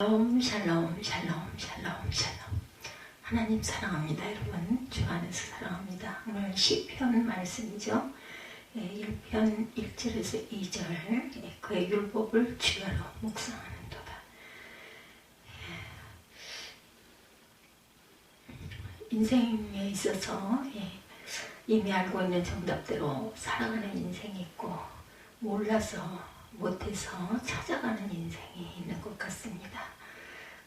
샬롬 샬롬 샬롬 샬롬 샬롬. 하나님 사랑합니다. 여러분 주 안에서 사랑합니다. 오늘 시편 말씀이죠. 1편 1절에서 2절 그의 율법을 주야로 묵상하는도다. 인생에 있어서 이미 알고 있는 정답대로 살아가는 인생이 있고 몰라서 못해서 찾아가는 인생이 있는 것 같습니다.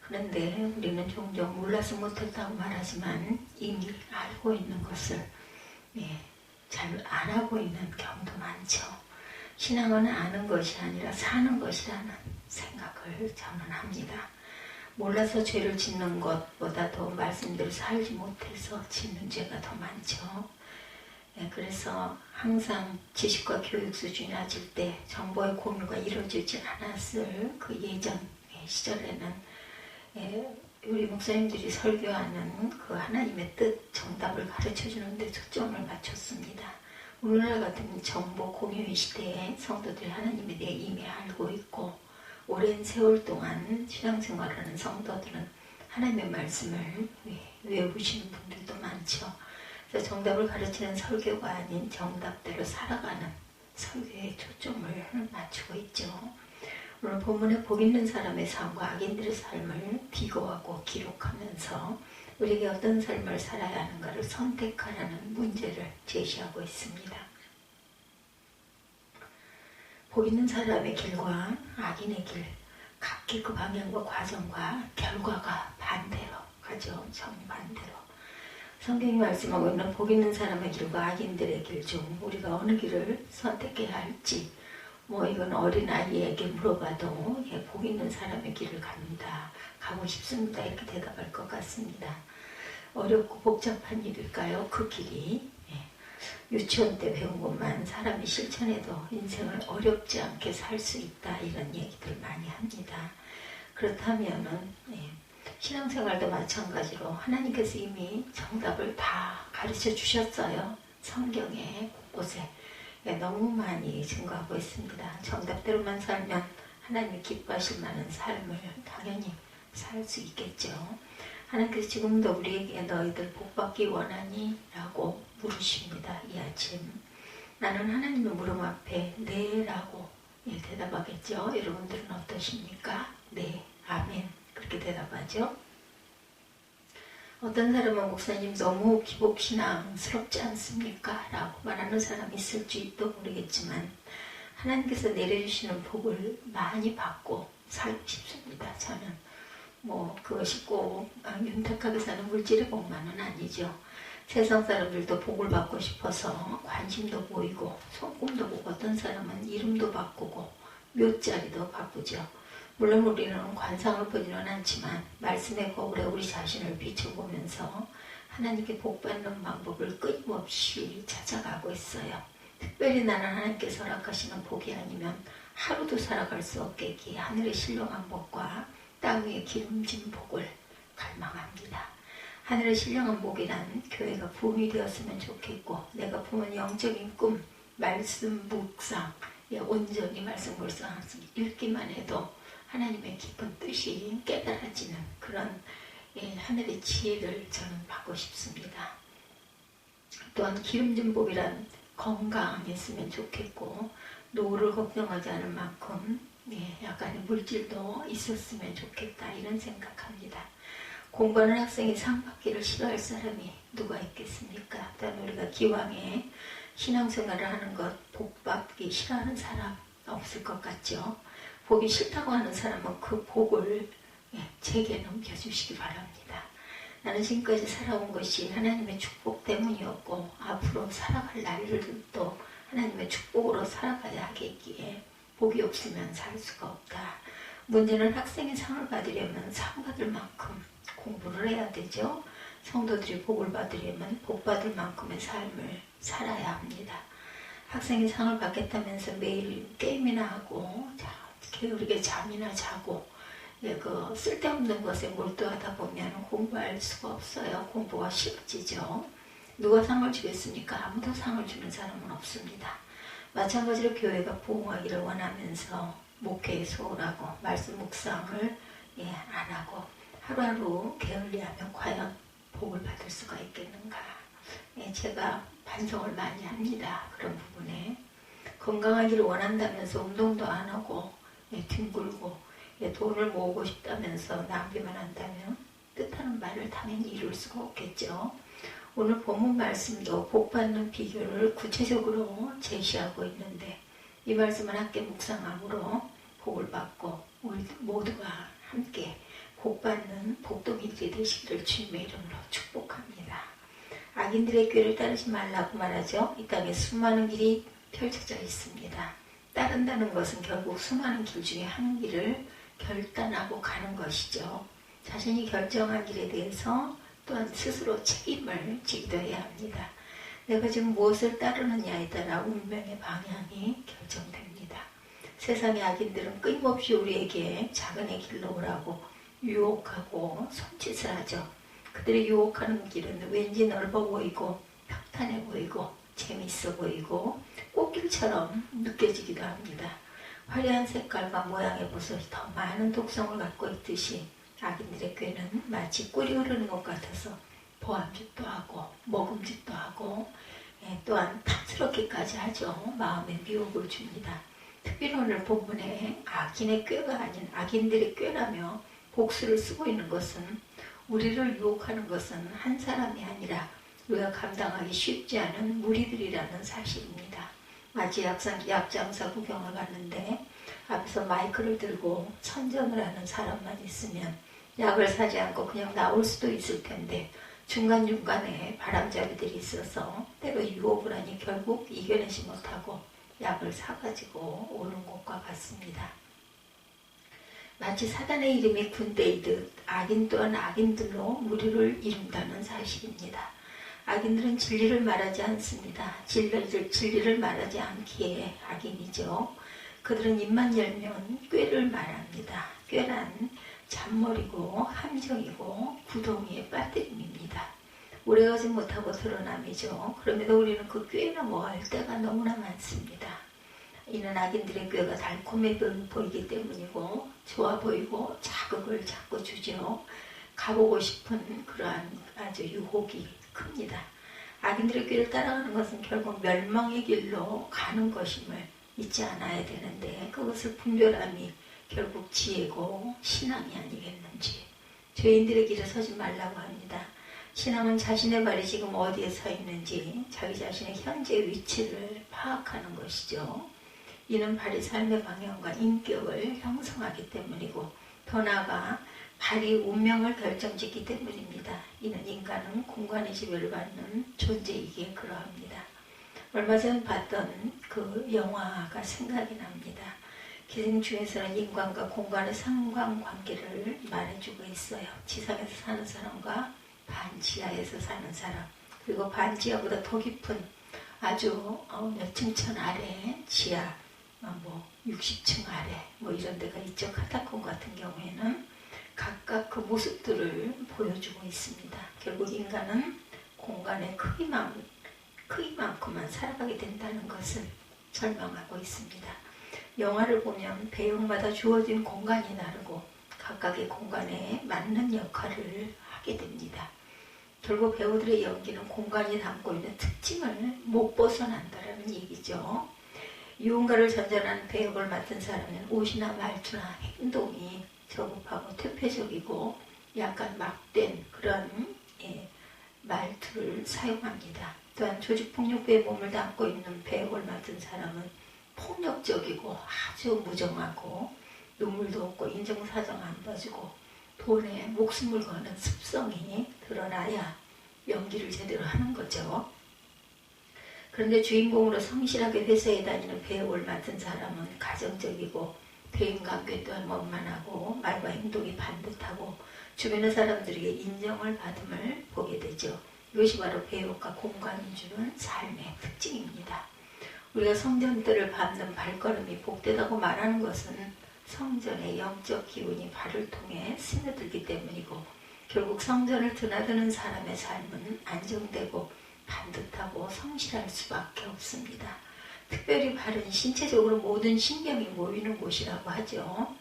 그런데 우리는 종종 몰라서 못했다고 말하지만 이미 알고 있는 것을 잘 안 하고 있는 경우도 많죠. 신앙은 아는 것이 아니라 사는 것이라는 생각을 저는 합니다. 몰라서 죄를 짓는 것보다도 말씀대로 살지 못해서 짓는 죄가 더 많죠. 그래서 항상 지식과 교육 수준이 낮을 때 정보의 공유가 이루어지지 않았을 그 예전 시절에는 우리 목사님들이 설교하는 그 하나님의 뜻, 정답을 가르쳐주는 데 초점을 맞췄습니다. 오늘날 같은 정보 공유의 시대에 성도들이 하나님에 대해 이미 알고 있고 오랜 세월 동안 신앙생활하는 성도들은 하나님의 말씀을 외우시는 분들도 많죠. 정답을 가르치는 설교가 아닌 정답대로 살아가는 설교에 초점을 맞추고 있죠. 오늘 본문에 복 있는 사람의 삶과 악인들의 삶을 비교하고 기록하면서 우리에게 어떤 삶을 살아야 하는가를 선택하라는 문제를 제시하고 있습니다. 복 있는 사람의 길과 악인의 길, 각기 그 방향과 과정과 결과가 반대로 가죠. 정반대로. 성경이 말씀하고 있는 복 있는 사람의 길과 악인들의 길 중 우리가 어느 길을 선택해야 할지 이건 어린아이에게 물어봐도 복 있는 사람의 길을 갑니다. 가고 싶습니다. 이렇게 대답할 것 같습니다. 어렵고 복잡한 일일까요? 그 길이 유치원 때 배운 것만 사람이 실천해도 인생을 어렵지 않게 살 수 있다 이런 얘기들 많이 합니다. 그렇다면은 신앙생활도 마찬가지로 하나님께서 이미 정답을 다 가르쳐 주셨어요. 성경에 곳곳에 너무 많이 증거하고 있습니다. 정답대로만 살면 하나님이 기뻐하실 만한 삶을 당연히 살 수 있겠죠. 하나님께서 지금도 우리에게 너희들 복받기 원하니? 라고 물으십니다. 이 아침 나는 하나님의 물음 앞에 네 라고 대답하겠죠. 여러분들은 어떠십니까? 네, 아멘 그렇게 대답하죠. 어떤 사람은 목사님 너무 기복신앙스럽지 않습니까? 라고 말하는 사람이 있을지도 모르겠지만 하나님께서 내려주시는 복을 많이 받고 살고 싶습니다. 저는 그것이 꼭 윤택하게 사는 물질의 복만은 아니죠. 세상 사람들도 복을 받고 싶어서 관심도 보이고 손금도 보고 어떤 사람은 이름도 바꾸고 묘자리도 바꾸죠. 물론 우리는 관상을 보지는 않지만 말씀의 거울에 우리 자신을 비춰보면서 하나님께 복받는 방법을 끊임없이 찾아가고 있어요. 특별히 나는 하나님께서 허락하시는 복이 아니면 하루도 살아갈 수 없겠기에 하늘의 신령한 복과 땅 위의 기름진 복을 갈망합니다. 하늘의 신령한 복이란 교회가 붐이 되었으면 좋겠고 내가 품은 영적인 꿈, 말씀 묵상, 온전히 말씀 묵상 읽기만 해도 하나님의 깊은 뜻이 깨달아지는 그런 하늘의 지혜를 저는 받고 싶습니다. 또한 기름진 복이란 건강했으면 좋겠고 노후를 걱정하지 않을 만큼 약간의 물질도 있었으면 좋겠다 이런 생각합니다. 공부하는 학생이 상 받기를 싫어할 사람이 누가 있겠습니까? 또한 우리가 기왕에 신앙생활을 하는 것 복 받기 싫어하는 사람 없을 것 같죠. 복이 싫다고 하는 사람은 그 복을 제게 넘겨주시기 바랍니다. 나는 지금까지 살아온 것이 하나님의 축복 때문이었고 앞으로 살아갈 날들도 하나님의 축복으로 살아가야 하겠기에 복이 없으면 살 수가 없다. 문제는 학생이 상을 받으려면 상 받을 만큼 공부를 해야 되죠. 성도들이 복을 받으려면 복 받을 만큼의 삶을 살아야 합니다. 학생이 상을 받겠다면서 매일 게임이나 하고 게으르게 잠이나 자고 그 쓸데없는 것에 몰두하다 보면 공부할 수가 없어요. 공부가 쉬워지죠. 누가 상을 주겠습니까? 아무도 상을 주는 사람은 없습니다. 마찬가지로 교회가 부흥하기를 원하면서 목회에 소홀하고 말씀 묵상을 안 하고 하루하루 게을리하면 과연 복을 받을 수가 있겠는가. 제가 반성을 많이 합니다. 그런 부분에. 건강하기를 원한다면서 운동도 안 하고 뒹굴고 돈을 모으고 싶다면서 낭비만 한다면 뜻하는 말을 당연히 이룰 수가 없겠죠. 오늘 본문 말씀도 복받는 비결을 구체적으로 제시하고 있는데 이 말씀을 함께 묵상함으로 복을 받고 우리 모두가 함께 복받는 복동이들이 되시기를 주님의 이름으로 축복합니다. 악인들의 꾀를 따르지 말라고 말하죠. 이 땅에 수많은 길이 펼쳐져 있습니다. 따른다는 것은 결국 수많은 길 중에 한 길을 결단하고 가는 것이죠. 자신이 결정한 길에 대해서 또한 스스로 책임을 지기도 해야 합니다. 내가 지금 무엇을 따르느냐에 따라 운명의 방향이 결정됩니다. 세상의 악인들은 끊임없이 우리에게 자근의 길로 오라고 유혹하고 손짓을 하죠. 그들이 유혹하는 길은 왠지 넓어 보이고 평탄해 보이고 재밌어 보이고 꽃길처럼 느껴지기도 합니다. 화려한 색깔과 모양의 버섯이 더 많은 독성을 갖고 있듯이 악인들의 꾀는 마치 꿀이 흐르는 것 같아서 보암짓도 하고 먹음짓도 하고 또한 탐스럽기까지 하죠. 마음에 미혹을 줍니다. 특별히 오늘 본문에 악인의 꾀가 아닌 악인들의 꾀라며 복수를 쓰고 있는 것은 우리를 유혹하는 것은 한 사람이 아니라 우리가 감당하기 쉽지 않은 무리들이라는 사실입니다. 마치 약장사 구경을 갔는데 앞에서 마이크를 들고 선전을 하는 사람만 있으면 약을 사지 않고 그냥 나올 수도 있을 텐데 중간중간에 바람잡이들이 있어서 때로 유혹을 하니 결국 이겨내지 못하고 약을 사가지고 오는 것과 같습니다. 마치 사단의 이름이 군대이듯 악인 또한 악인들로 무리를 이룬다는 사실입니다. 악인들은 진리를 말하지 않습니다. 진리를 말하지 않기에 악인이죠. 그들은 입만 열면 꾀를 말합니다. 꾀란 잔머리고 함정이고 구덩이의 빠뜨림입니다. 오래가지 못하고 드러남이죠. 그럼에도 우리는 그 꾀에 넘어갈 때가 너무나 많습니다. 이는 악인들의 꾀가 달콤해 보이기 때문이고 좋아 보이고 자극을 자꾸 주죠. 가보고 싶은 그러한 아주 유혹이 큽니다. 악인들의 꾀를 따라가는 것은 결국 멸망의 길로 가는 것임을 잊지 않아야 되는데 그것을 분별함이 결국 지혜고 신앙이 아니겠는지. 죄인들의 길에 서지 말라고 합니다. 신앙은 자신의 발이 지금 어디에 서 있는지 자기 자신의 현재 위치를 파악하는 것이죠. 이는 발이 삶의 방향과 인격을 형성하기 때문이고 더 나아가 발이 운명을 결정짓기 때문입니다. 이는 인간은 공간의 지배를 받는 존재이기에 그러합니다. 얼마 전 봤던 그 영화가 생각이 납니다. 기생충에서는 인간과 공간의 상관관계를 말해주고 있어요. 지상에서 사는 사람과 반지하에서 사는 사람, 그리고 반지하보다 더 깊은 아주 몇 층천 아래 지하 60층 아래 이런 데가 있죠. 카타콤 같은 경우에는 각각 그 모습들을 보여주고 있습니다. 결국 인간은 공간의 크기만큼만 살아가게 된다는 것을 설명하고 있습니다. 영화를 보면 배역마다 주어진 공간이 다르고 각각의 공간에 맞는 역할을 하게 됩니다. 결국 배우들의 연기는 공간이 담고 있는 특징을 못 벗어난다는 얘기죠. 유흥가를 전전하는 배역을 맡은 사람은 옷이나 말투나 행동이 저급하고 퇴폐적이고 약간 막된 그런 말투를 사용합니다. 또한 조직폭력배에 몸을 담고 있는 배역을 맡은 사람은 폭력적이고 아주 무정하고 눈물도 없고 인정사정 안 봐주고 돈에 목숨을 거는 습성이 드러나야 연기를 제대로 하는 거죠. 그런데 주인공으로 성실하게 회사에 다니는 배역을 맡은 사람은 가정적이고 대인관계 또한 원만하고 말과 행동이 반듯하고 주변의 사람들에게 인정을 받음을 보게 되죠. 이것이 바로 배역과 공간이 주는 삶의 특징입니다. 우리가 성전들을 밟는 발걸음이 복되다고 말하는 것은 성전의 영적 기운이 발을 통해 스며들기 때문이고 결국 성전을 드나드는 사람의 삶은 안정되고 반듯하고 성실할 수밖에 없습니다. 특별히 발은 신체적으로 모든 신경이 모이는 곳이라고 하죠.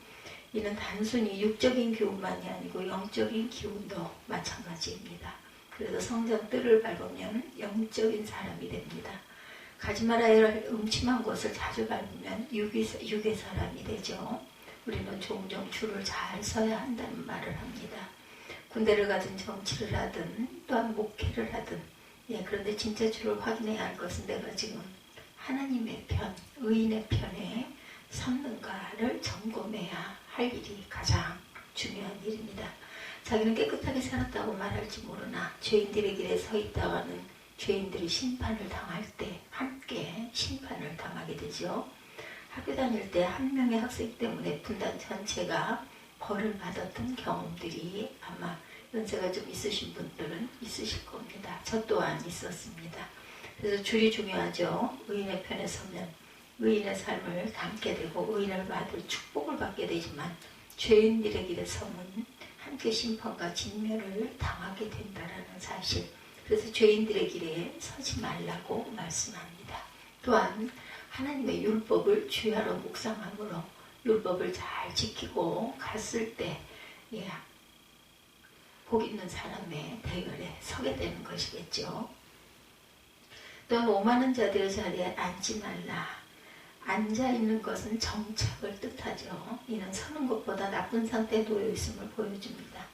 이는 단순히 육적인 기운만이 아니고 영적인 기운도 마찬가지입니다. 그래서 성전 뜰을 밟으면 영적인 사람이 됩니다. 가지 말아야 할 음침한 것을 자주 밟으면 육의 사람이 되죠. 우리는 종종 줄을 잘 서야 한다는 말을 합니다. 군대를 가든 정치를 하든 또한 목회를 하든 그런데 진짜 줄을 확인해야 할 것은 내가 지금 하나님의 편, 의인의 편에 섰는가를 점검해야 할 일이 가장 중요한 일입니다. 자기는 깨끗하게 살았다고 말할지 모르나 죄인들의 길에 서 있다가는 죄인들이 심판을 당할 때 함께 심판을 당하게 되죠. 학교 다닐 때 한 명의 학생 때문에 분단 전체가 벌을 받았던 경험들이 아마 연세가 좀 있으신 분들은 있으실 겁니다. 저 또한 있었습니다. 그래서 줄이 중요하죠. 의인의 편에 서면 의인의 삶을 담게 되고 의인을 받을 축복을 받게 되지만 죄인들의 길에 서면 함께 심판과 진멸을 당하게 된다는 사실. 그래서 죄인들의 길에 서지 말라고 말씀합니다. 또한 하나님의 율법을 주야로 묵상함으로 율법을 잘 지키고 갔을 때 복 있는 사람의 대열에 서게 되는 것이겠죠. 또한 오만한 자들의 자리에 앉지 말라. 앉아있는 것은 정착을 뜻하죠. 이는 서는 것보다 나쁜 상태에 놓여있음을 보여줍니다.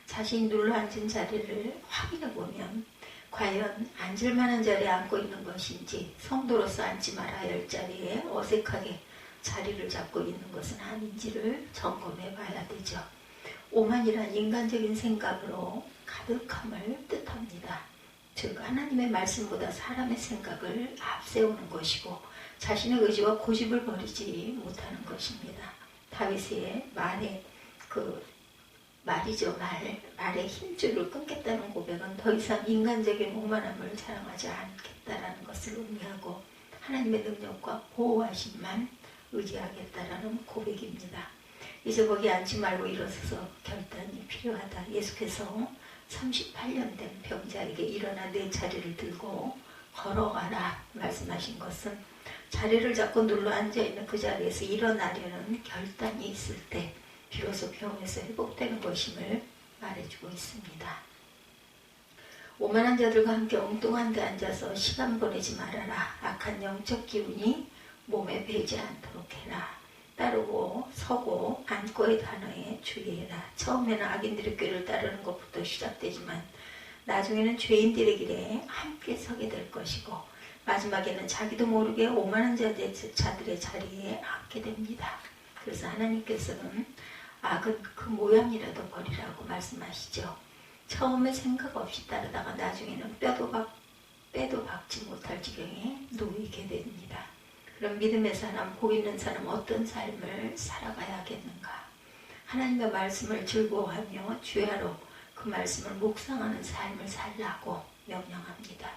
자신이 눌러앉은 자리를 확인해보면 과연 앉을 만한 자리에 앉고 있는 것인지 성도로서 앉지 말아야 할 자리에 어색하게 자리를 잡고 있는 것은 아닌지를 점검해 봐야 되죠. 오만이란 인간적인 생각으로 가득함을 뜻합니다. 즉 하나님의 말씀보다 사람의 생각을 앞세우는 것이고 자신의 의지와 고집을 버리지 못하는 것입니다. 다윗의 말의 말의 힘줄을 끊겠다는 고백은 더 이상 인간적인 오만함을 자랑하지 않겠다라는 것을 의미하고 하나님의 능력과 보호하심만 의지하겠다라는 고백입니다. 이제 거기 앉지 말고 일어서서 결단이 필요하다. 예수께서 38년 된 병자에게 일어나 내 자리를 들고 걸어가라 말씀하신 것은 자리를 잡고 눌러 앉아있는 그 자리에서 일어나려는 결단이 있을 때 비로소 병에서 회복되는 것임을 말해주고 있습니다. 오만한 자들과 함께 엉뚱한 데 앉아서 시간 보내지 말아라. 악한 영적 기운이 몸에 배지 않도록 해라. 따르고 서고 앉고의 단어에 주의해라. 처음에는 악인들의 꾀를 따르는 것부터 시작되지만 나중에는 죄인들의 길에 함께 서게 될 것이고 마지막에는 자기도 모르게 오만한 자들의 자리에 앉게 됩니다. 그래서 하나님께서는 악은 그 모양이라도 버리라고 말씀하시죠. 처음에 생각 없이 따르다가 나중에는 빼도 박지 못할 지경에 놓이게 됩니다. 그럼 믿음의 사람, 복 있는 사람 어떤 삶을 살아가야 하겠는가? 하나님의 말씀을 즐거워하며 주야로 그 말씀을 묵상하는 삶을 살라고 명령합니다.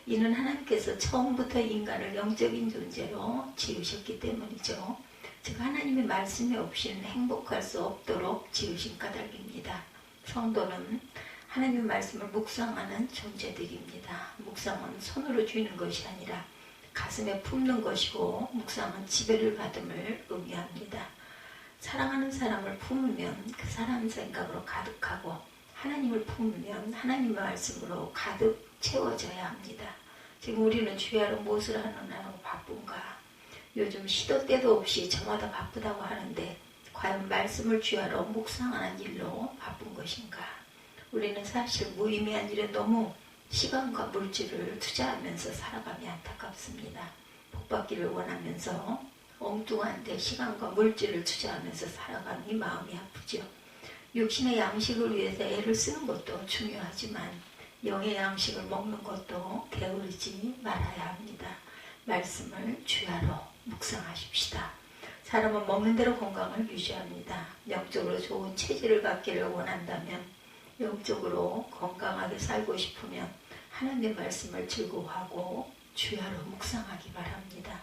이는 하나님께서 처음부터 인간을 영적인 존재로 지으셨기 때문이죠. 즉 하나님의 말씀이 없이는 행복할 수 없도록 지으신 까닭입니다. 성도는 하나님의 말씀을 묵상하는 존재들입니다. 묵상은 손으로 쥐는 것이 아니라 가슴에 품는 것이고 묵상은 지배를 받음을 의미합니다. 사랑하는 사람을 품으면 그 사람 생각으로 가득하고 하나님을 품으면 하나님의 말씀으로 가득 채워져야 합니다. 지금 우리는 주야로 무엇을 하느냐고 바쁜가? 요즘 시도 때도 없이 저마다 바쁘다고 하는데 과연 말씀을 주야로 묵상하는 일로 바쁜 것인가? 우리는 사실 무의미한 일에 너무 시간과 물질을 투자하면서 살아감이 안타깝습니다. 복받기를 원하면서 엉뚱한 데 시간과 물질을 투자하면서 살아감이 마음이 아프죠. 육신의 양식을 위해서 애를 쓰는 것도 중요하지만 영의 양식을 먹는 것도 게으르지 말아야 합니다. 말씀을 주야로 묵상하십시다. 사람은 먹는 대로 건강을 유지합니다. 영적으로 좋은 체질을 갖기를 원한다면 영적으로 건강하게 살고 싶으면 하나님의 말씀을 즐거워하고 주야로 묵상하기 바랍니다.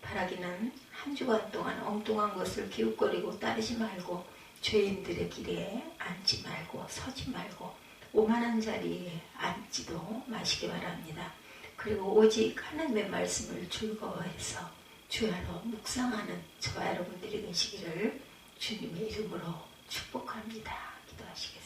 바라기는 한 주간 동안 엉뚱한 것을 기웃거리고 따르지 말고 죄인들의 길에 앉지 말고 서지 말고 오만한 자리에 앉지도 마시기 바랍니다. 그리고 오직 하나님의 말씀을 즐거워해서 주야로 묵상하는 저와 여러분들이 되시기를 주님의 이름으로 축복합니다. 기도하시겠습니다.